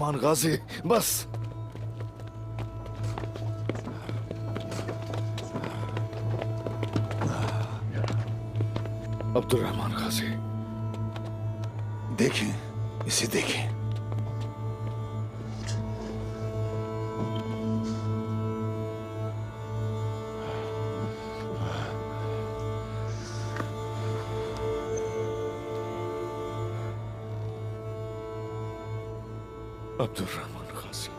रहमान गाजी, बस। अब्दुल रहमान गाजी, देखें, इसे देखें। अब्दुल रहमान गाजी,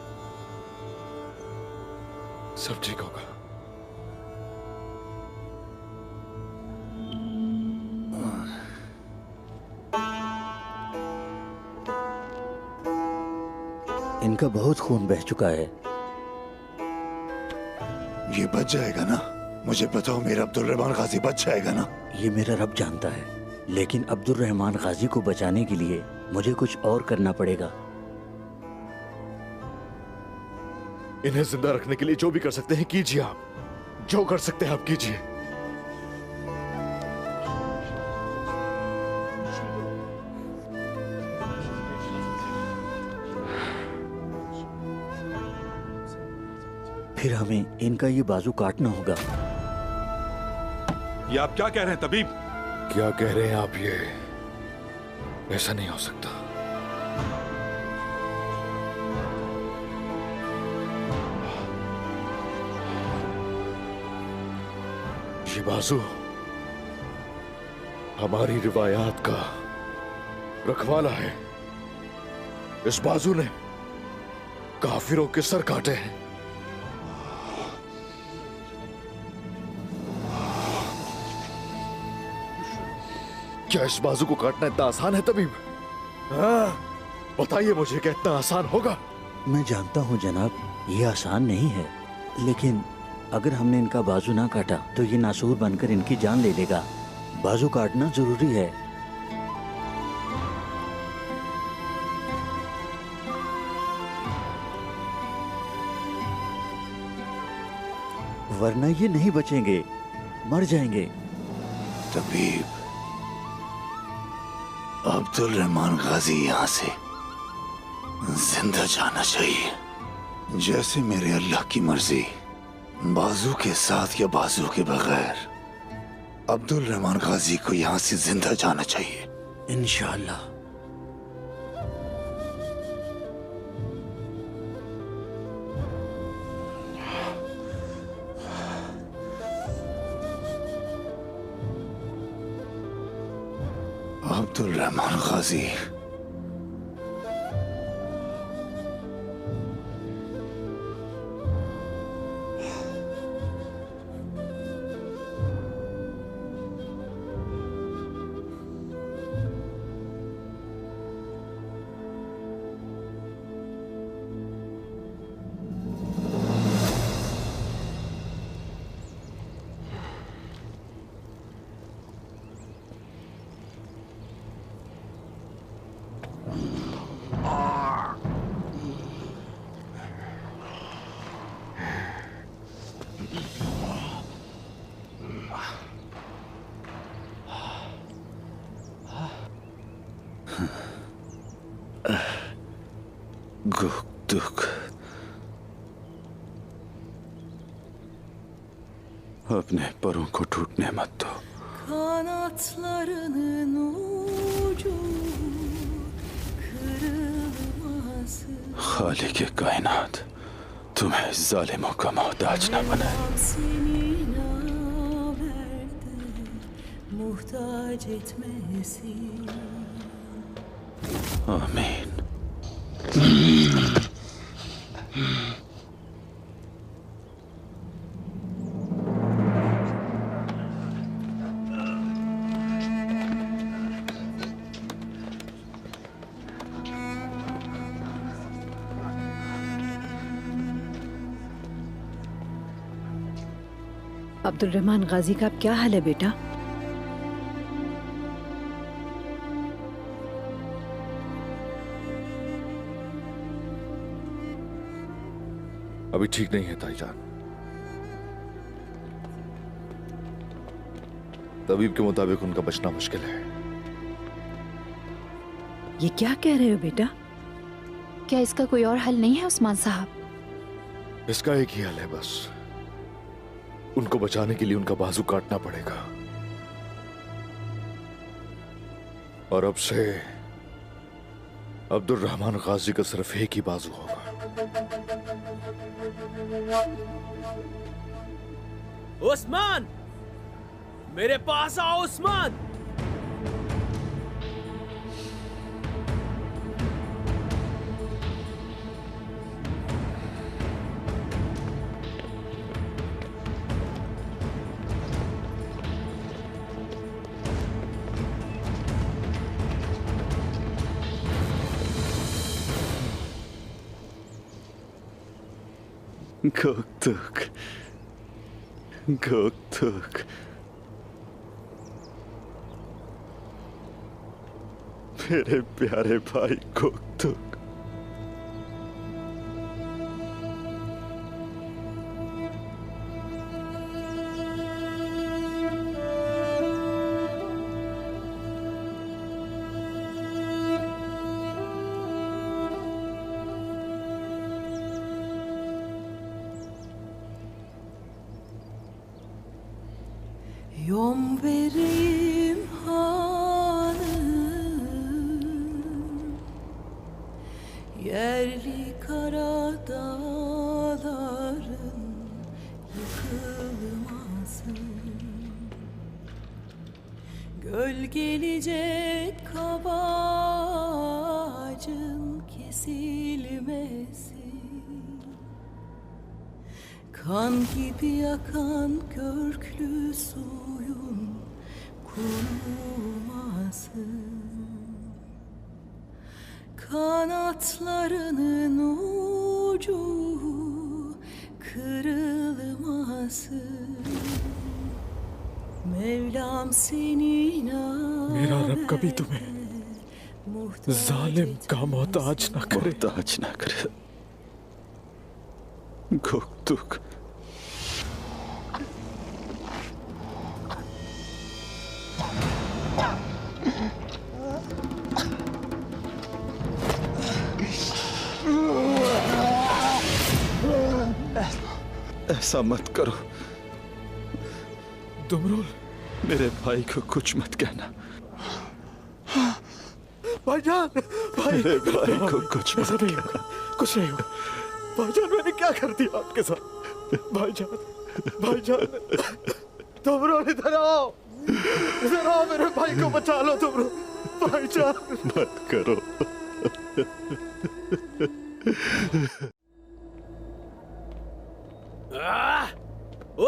सब ठीक होगा। इनका बहुत खून बह चुका है। ये बच जाएगा ना? मुझे पता हो मेरा अब्दुल रहमान गाजी बच जाएगा ना? ये मेरा रब जानता है, लेकिन अब्दुल रहमान गाजी को बचाने के लिए मुझे कुछ और करना पड़ेगा। इन्हें जिंदा रखने के लिए जो भी कर सकते हैं कीजिए। आप जो कर सकते हैं आप कीजिए। फिर हमें इनका ये बाजू काटना होगा। ये आप क्या कह रहे हैं तबीब? क्या कह रहे हैं आप? ये ऐसा नहीं हो सकता। ये बाजू हमारी रिवायात का रखवाला है। इस बाजू ने काफिरों के सर काटे हैं। क्या इस बाजू को काटना इतना आसान है तबीब? हाँ, बताइए मुझे, क्या इतना आसान होगा? मैं जानता हूँ जनाब, ये आसान नहीं है, लेकिन अगर हमने इनका बाजू ना काटा तो ये नासूर बनकर इनकी जान ले लेगा। बाजू काटना जरूरी है। वरना ये नहीं बचेंगे, मर जाएंगे। तबीब, अब्दुल रहमान गाजी यहाँ से जिंदा जाना चाहिए। जैसे मेरे अल्लाह की मर्जी, बाजू के साथ या बाजू के बगैर अब्दुल रहमान गाजी को यहाँ से जिंदा जाना चाहिए। इंशाअल्लाह। अब्दुल रहमान गाजी, दुख अपने परों को टूटने मत दो। Kanatlarının ucu kırılmaz. खालिक कायनात तुम्हें जालिमों का मोहताज न बनाए। Seni naverdi muhtaç etmesin. आमीन। अब्दुल रहमान गाजी का अब क्या हाल है बेटा? अभी ठीक नहीं है ताईजान। तबीब के मुताबिक उनका बचना मुश्किल है। ये क्या कह रहे हो बेटा? क्या इसका कोई और हल नहीं है उस्मान साहब? इसका एक ही हल है बस। उनको बचाने के लिए उनका बाजू काटना पड़ेगा। और अब से अब्दुल रहमान गाजी का सिर्फ एक ही बाजू होगा। उस्मान, मेरे पास आओ उस्मान। गोक्तुक, गोक्तुक, मेरे प्यारे भाई गोक्तुक। Yom verim hanım, yerli kara dağların yıkılmasın. Gölgelecek kabacın kesilmesin. Kan gibi yakan köklü suyun kurumasın. Kanatlarının ucu kırılmasın. Mevlam senin मेरा रब कभी तुम्हें जालिम का मोहताज न करे। मोहताज ना करे गोक्तुक। ऐसा मत करो दुमरुल, मेरे भाई को कुछ मत कहना। भाईजान, भाई मेरे भाई को कुछ मत ऐसा नहीं होगा, कुछ नहीं होगा। भाईजान, मैंने क्या कर दिया आपके साथ? भाईजान, भाईजान, तुमरो इधर आओ, इधर आओ, मेरे भाई को बचा लो तुमरो। भाईजान, मत करो।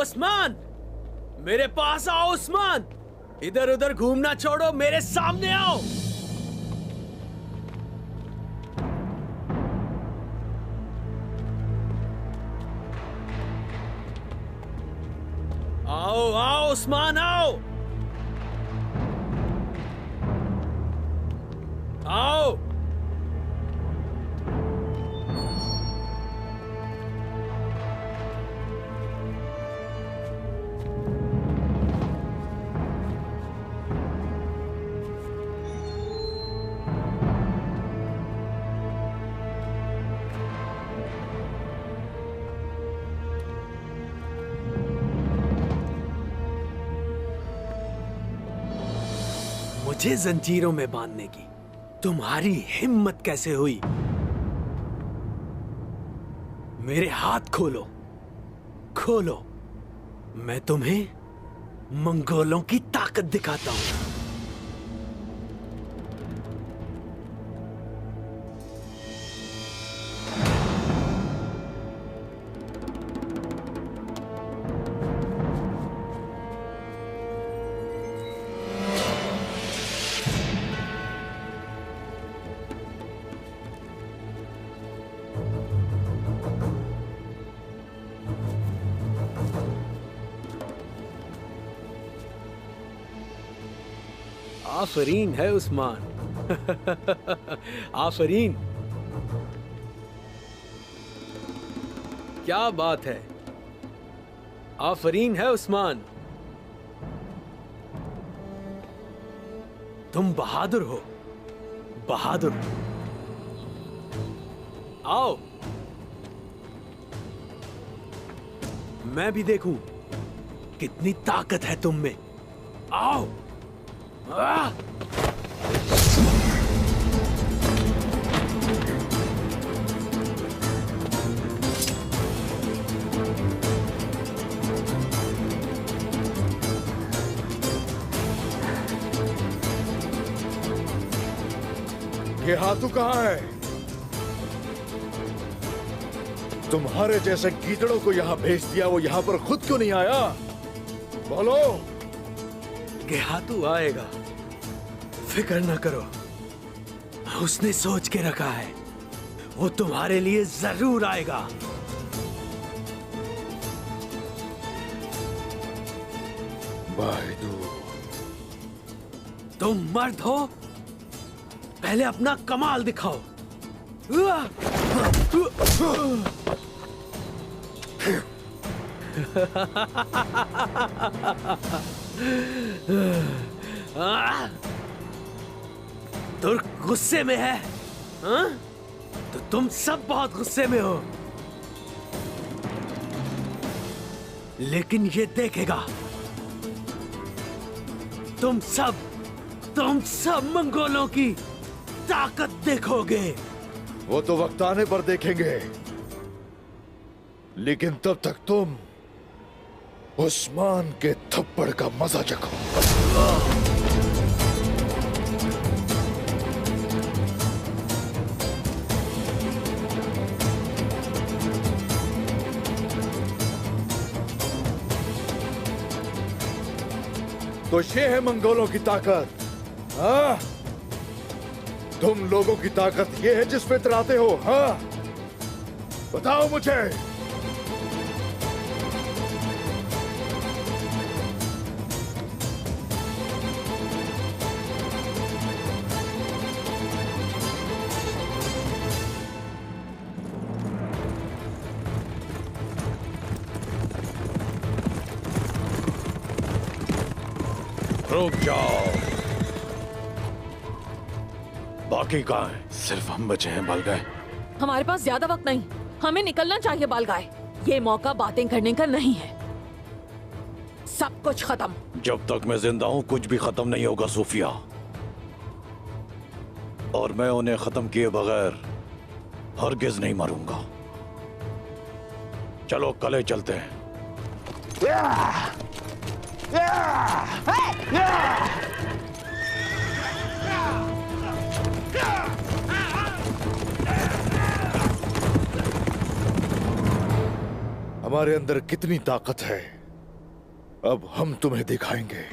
उस्मान, मेरे पास आओ उस्मान। इधर उधर घूमना छोड़ो, मेरे सामने आओ। आओ आओ उस्मान, आओ आओ। मुझे जंजीरों में बांधने की तुम्हारी हिम्मत कैसे हुई? मेरे हाथ खोलो, खोलो, मैं तुम्हें मंगोलों की ताकत दिखाता हूं। आफरीन है उस्मान। आफरीन, क्या बात है। आफरीन है उस्मान, तुम बहादुर हो, बहादुर। आओ, मैं भी देखूं कितनी ताकत है तुम में। आओ। ये हाथू कहाँ है? तुम्हारे जैसे गीदड़ों को यहाँ भेज दिया, वो यहाँ पर खुद क्यों नहीं आया? बोलो। गेहातू आएगा, फिक्र न करो। उसने सोच के रखा है, वो तुम्हारे लिए जरूर आएगा। भाईदू, तुम मर्द हो, पहले अपना कमाल दिखाओ। तुर्क गुस्से में है, हाँ? तो तुम सब बहुत गुस्से में हो, लेकिन ये देखेगा। तुम सब मंगोलों की ताकत देखोगे। वो तो वक्त आने पर देखेंगे, लेकिन तब तक तुम उस्मान के थप्पड़ का मजा चखो। तो ये है मंगोलों की ताकत। हाँ, तुम लोगों की ताकत ये है जिस पे इतराते हो। हाँ, बताओ मुझे। रुक जाओ। बाकी कहाँ है? सिर्फ हम बचे हैं बालगाय। हमारे पास ज्यादा वक्त नहीं, हमें निकलना चाहिए बालगाय। ये मौका बातें करने का नहीं है। सब कुछ खत्म। जब तक मैं जिंदा हूं कुछ भी खत्म नहीं होगा सूफिया, और मैं उन्हें खत्म किए बगैर हरगिज नहीं मरूंगा। चलो कले चलते हैं। हमारे अंदर कितनी ताकत है, अब हम तुम्हें दिखाएंगे।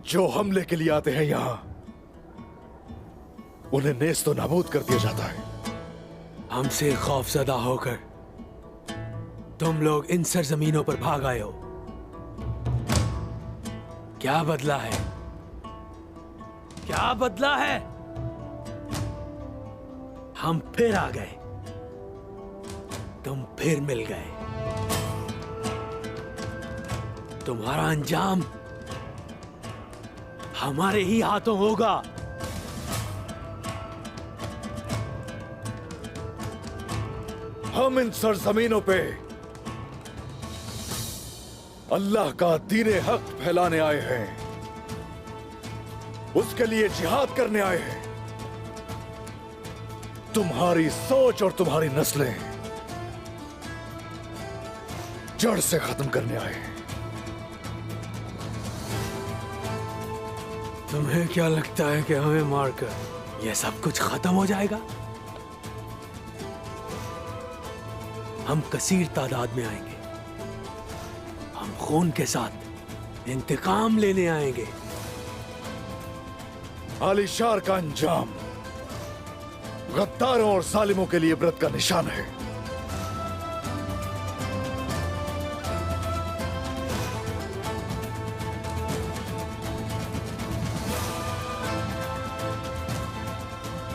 जो हमले के लिए आते हैं यहां, उन्हें नेस्तो नाबूद कर दिया जाता है। हमसे खौफजदा होकर तुम लोग इन सरजमीनों पर भाग आए हो। क्या बदला है? क्या बदला है? हम फिर आ गए, तुम फिर मिल गए। तुम्हारा अंजाम हमारे ही हाथों होगा। हम इन सरजमीनों पे अल्लाह का दीने हक फैलाने आए हैं, उसके लिए जिहाद करने आए हैं। तुम्हारी सोच और तुम्हारी नस्लें जड़ से खत्म करने आए हैं। तुम्हें क्या लगता है कि हमें मारकर यह सब कुछ खत्म हो जाएगा? हम कसीर तादाद में आएंगे, हम खून के साथ इंतकाम लेने आएंगे। आलिशार का अंजाम गद्दारों और जालिमों के लिए इबरत का निशान है।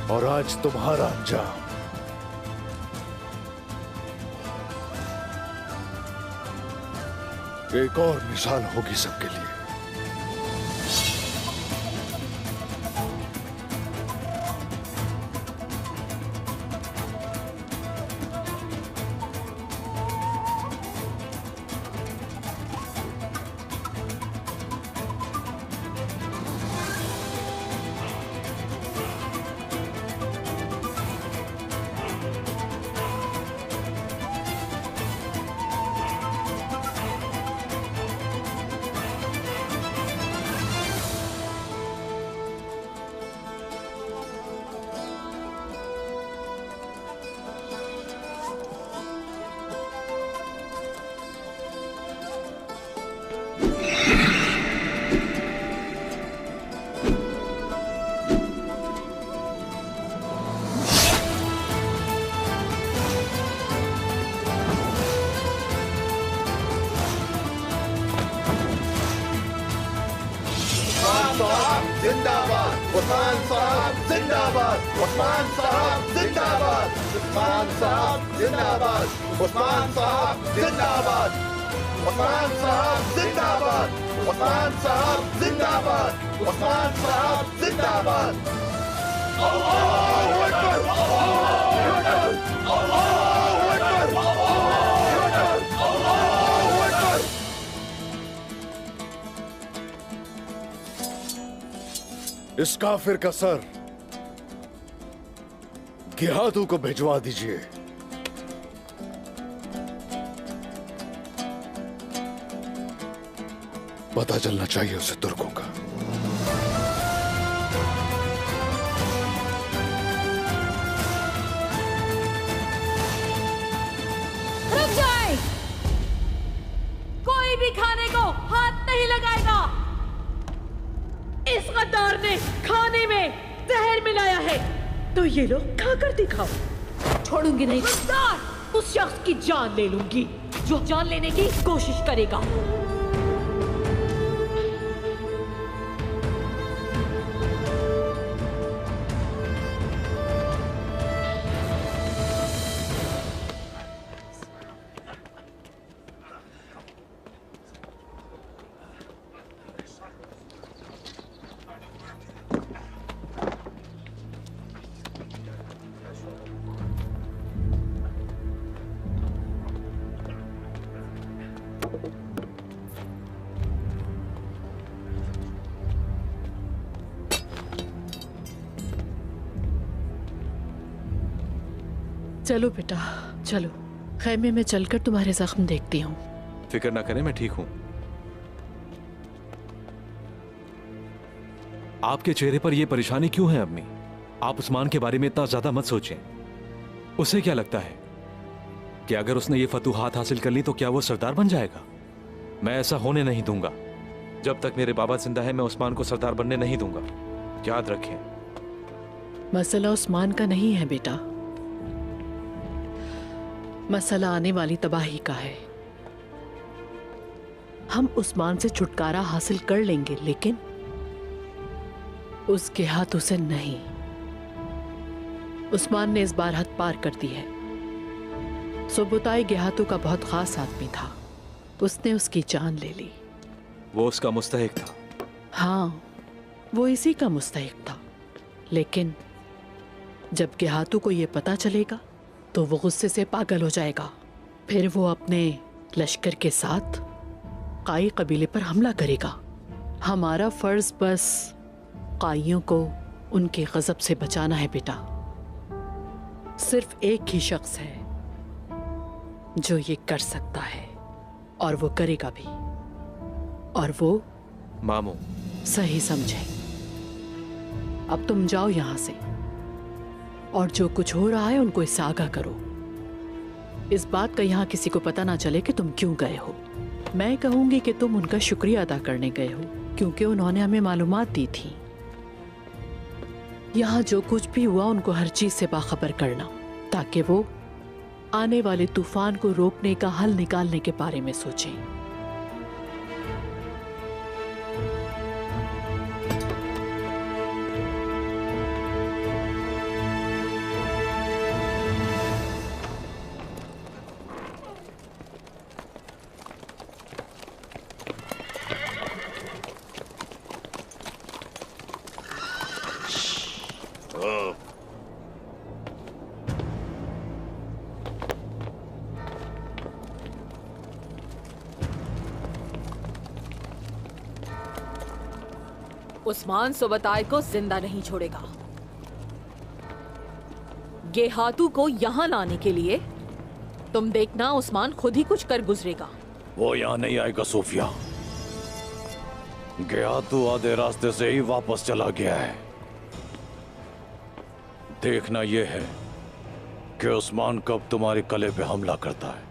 और आज तुम्हारा अंजाम एक और मिसाल होगी सबके लिए। जिंदाबाद उस्मान साहब, जिंदाबाद उस्मान साहब, जिंदाबाद उस्मान साहब, जिंदाबाद उस्मान साहब, जिंदाबाद उस्मान साहब, जिंदाबाद उस्मान साहब, जिंदाबाद उस्मान साहब, जिंदाबाद। अल्लाहू अकबर, अल्लाहू अकबर, अल्लाहू अकबर, अल्लाहू अकबर। इस काफिर का सर गिहादू को भिजवा दीजिए। पता चलना चाहिए उसे तुर्कों का। रुक जाए, कोई भी खाने को हाथ नहीं लगाएगा। इस गद्दार ने खाने में जहर मिलाया है। तो ये लोग खाकर दिखाओ। छोड़ूंगी नहीं। गद्दार, उस शख्स की जान ले लूंगी जो जान लेने की कोशिश करेगा। चलो बेटा चलो, खैमे में चलकर तुम्हारे जख्म देखती हूँ। फिक्र ना करें, मैं ठीक हूं। आपके चेहरे पर यह परेशानी क्यों है अम्मी? आप उस्मान के बारे में इतना ज्यादा मत सोचें। उसे क्या लगता है कि अगर उसने ये फतूहात हासिल कर ली तो क्या वो सरदार बन जाएगा? मैं ऐसा होने नहीं दूंगा। जब तक मेरे बाबा जिंदा है मैं उस्मान को सरदार बनने नहीं दूंगा, याद रखें। मसला उस्मान का नहीं है बेटा, मसला आने वाली तबाही का है। हम उस्मान से छुटकारा हासिल कर लेंगे, लेकिन उसके हाथों से नहीं। उस्मान ने इस बार हद पार कर दी है। सुबुताई गेहातू का बहुत खास आदमी था, उसने उसकी जान ले ली। वो उसका मुस्तहिक था। हाँ, वो इसी का मुस्तहिक था, लेकिन जब गेहातू को यह पता चलेगा तो वो गुस्से से पागल हो जाएगा। फिर वो अपने लश्कर के साथ काई कबीले पर हमला करेगा। हमारा फर्ज बस काइयों को उनके गजब से बचाना है बेटा। सिर्फ एक ही शख्स है जो ये कर सकता है, और वो करेगा भी। और वो मामू। सही समझे। अब तुम जाओ यहां से, और जो कुछ हो रहा है उनको इससे आगाह करो। इस बात का यहाँ किसी को पता ना चले कि तुम क्यों गए हो। मैं कहूंगी कि तुम उनका शुक्रिया अदा करने गए हो, क्योंकि उन्होंने हमें मालूमात दी थी। यहाँ जो कुछ भी हुआ उनको हर चीज से बाखबर करना, ताकि वो आने वाले तूफान को रोकने का हल निकालने के बारे में सोचें। उस्मान सुबताई को जिंदा नहीं छोड़ेगा। गेहातू को यहाँ लाने के लिए तुम देखना उस्मान खुद ही कुछ कर गुजरेगा। वो यहाँ नहीं आएगा सोफिया। गेहातू आधे रास्ते से ही वापस चला गया है। देखना यह है कि उस्मान कब तुम्हारे कले पे हमला करता है।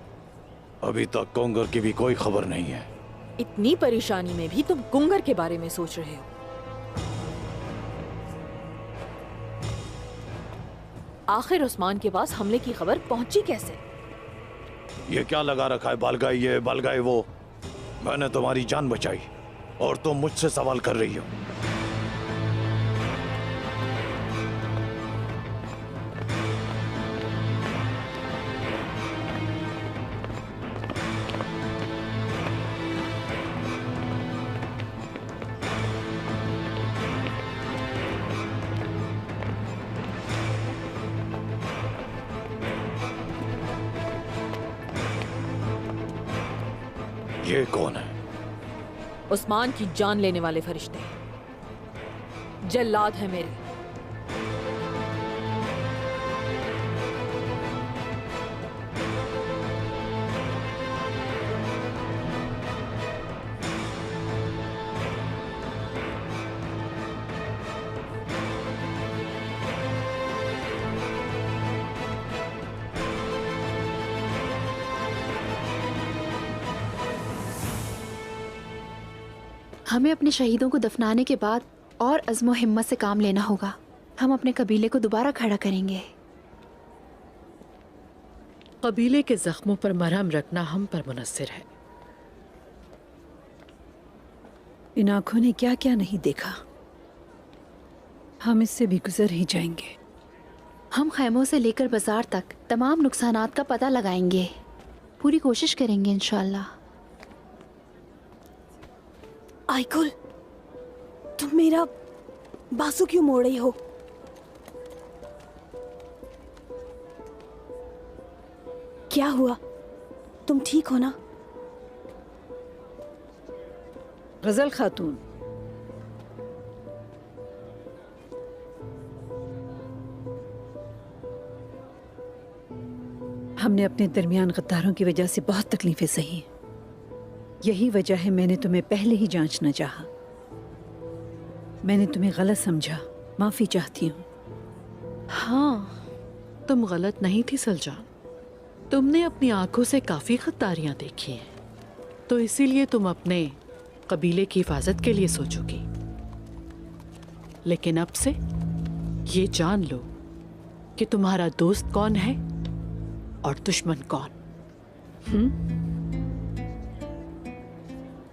अभी तक कोंगर की भी कोई खबर नहीं है। इतनी परेशानी में भी तुम गुंगर के बारे में सोच रहे हो। आखिर उस्मान के पास हमले की खबर पहुंची कैसे? ये क्या लगा रखा है, बालगाई ये बालगाई वो। मैंने तुम्हारी जान बचाई और तुम मुझसे सवाल कर रही हो। ये कौन है? उस्मान की जान लेने वाले फरिश्ते, जल्लाद है मेरे। हमें अपने शहीदों को दफनाने के बाद और अज़्म हिम्मत से काम लेना होगा। हम अपने कबीले को दोबारा खड़ा करेंगे। कबीले के जख्मों पर मरहम रखना हम पर मुनस्सिर है। इन आंखों ने क्या क्या नहीं देखा, हम इससे भी गुजर ही जाएंगे। हम खैमों से लेकर बाजार तक तमाम नुकसानात का पता लगाएंगे। पूरी कोशिश करेंगे इंशाअल्लाह। आइकुल, तुम मेरा बाजू क्यों मोड़ रही हो? क्या हुआ? तुम ठीक हो ना? गजल खातून, हमने अपने दरमियान गद्दारों की वजह से बहुत तकलीफें सही। यही वजह है मैंने तुम्हें पहले ही जांचना चाहा। मैंने तुम्हें गलत समझा, माफी चाहती हूँ। हाँ, तुम गलत नहीं थी सलजान। तुमने अपनी आंखों से काफी गद्दारियां देखी हैं, तो इसीलिए तुम अपने कबीले की हिफाजत के लिए सोचोगी। लेकिन अब से ये जान लो कि तुम्हारा दोस्त कौन है और दुश्मन कौन।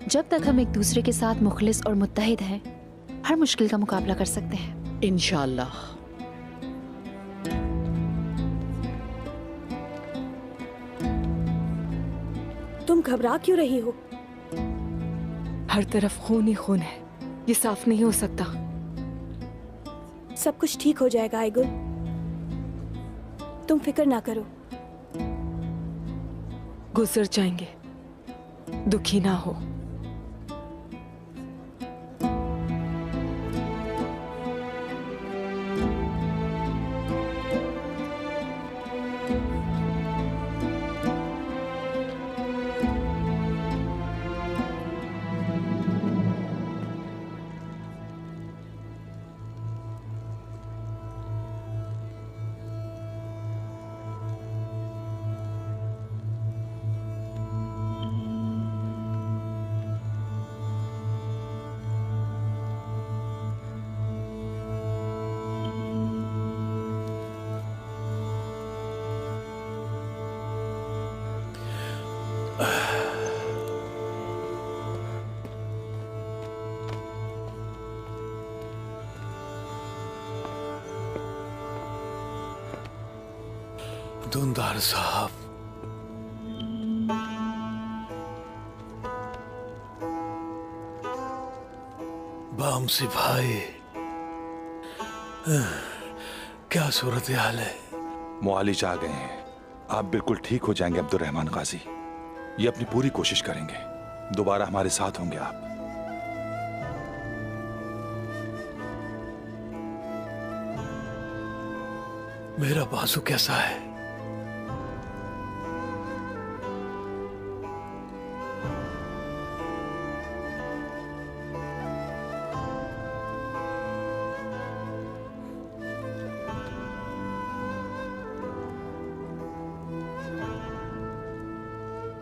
जब तक हम एक दूसरे के साथ मुखलिस और मुत्तहिद हैं, हर मुश्किल का मुकाबला कर सकते हैं इंशाअल्लाह। तुम घबरा क्यों रही हो? हर तरफ खून ही खून है, ये साफ नहीं हो सकता। सब कुछ ठीक हो जाएगा आइगुल, तुम फिक्र ना करो। गुजर जाएंगे, दुखी ना हो। दुंदार साहब, बामसी भाई, क्या सूरत हाल है? मुआलिज आ गए हैं। आप बिल्कुल ठीक हो जाएंगे अब्दुर्रहमान गाजी। ये अपनी पूरी कोशिश करेंगे, दोबारा हमारे साथ होंगे आप। मेरा बाजू कैसा है?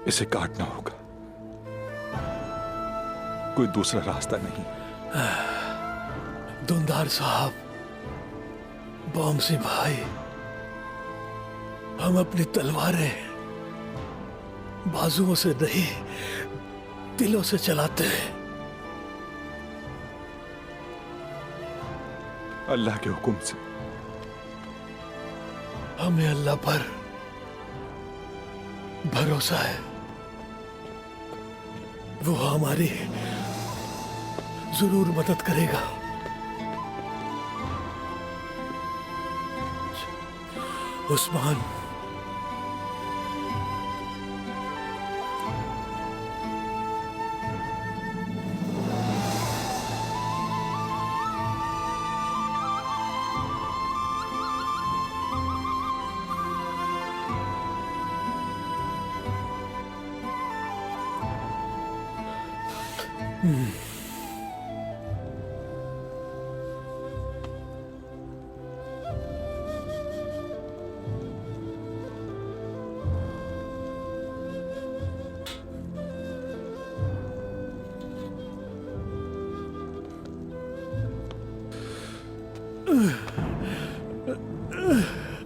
इसे काटना होगा। कोई दूसरा रास्ता नहीं। दुंदार साहब, बॉम्सी भाई, हम अपनी तलवारें बाजुओं से नहीं दिलों से चलाते हैं। अल्लाह के हुक्म से। हमें अल्लाह पर भरोसा है, वो हमारी जरूर मदद करेगा। उस्मान,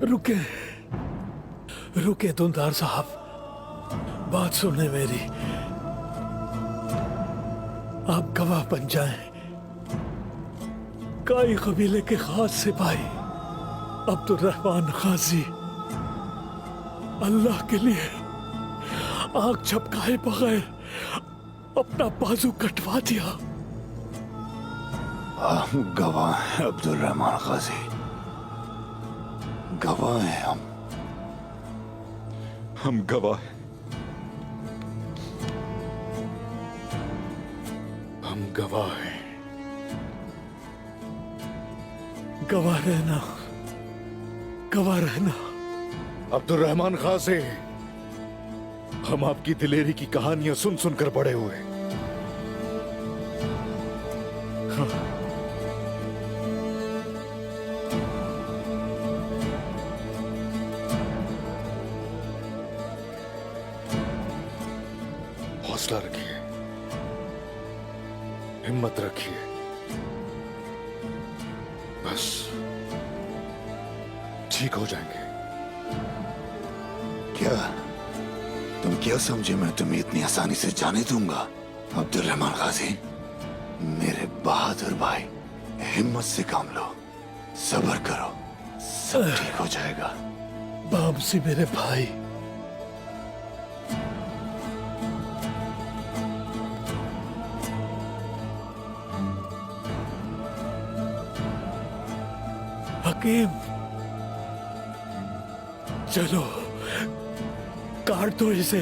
रुके रुके दुंदार साहब, बात सुनने मेरी। आप गवाह बन जाएं। काई कबीले के खास सिपाही अब्दुर्रहमान गाजी अल्लाह के लिए आग झपकाए बगैर अपना बाजू कटवा दिया। हम गवाह हैं अब्दुर्रहमान गाजी, गवाह हैं हम गवाह हैं। हम गवाह हैं। गवाह रहना, गवाह रहना। अब्दुर्रहमान गाजी, हम आपकी दिलेरी की कहानियां सुन सुनकर बड़े हुए। हौसला रखिए, हिम्मत रखिए, बस ठीक हो जाएंगे। क्या तुम क्या समझे मैं तुम्हें इतनी आसानी से जाने दूंगा? अब्दुर्रहमान गाजी, मेरे बहादुर भाई, हिम्मत से काम लो, सब्र करो, सब ठीक हो जाएगा। बामसी मेरे भाई, हकीम, चलो काट दो इसे।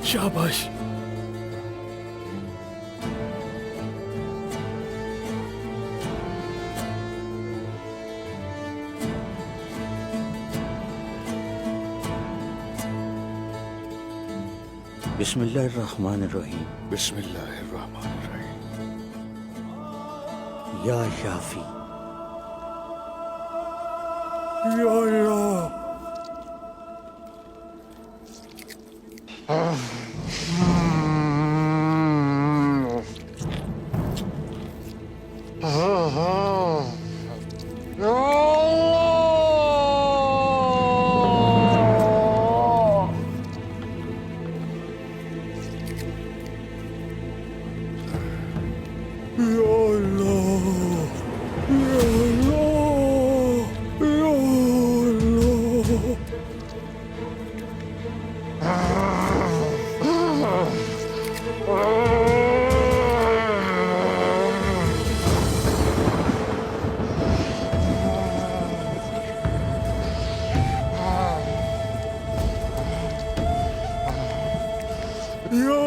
शाबाश। बिस्मिल्लाहिर्रहमानिर्रहीम। बिस्मिल्लाहिर्रहमानिर्रहीम। या शाफी, या अल्लाह। या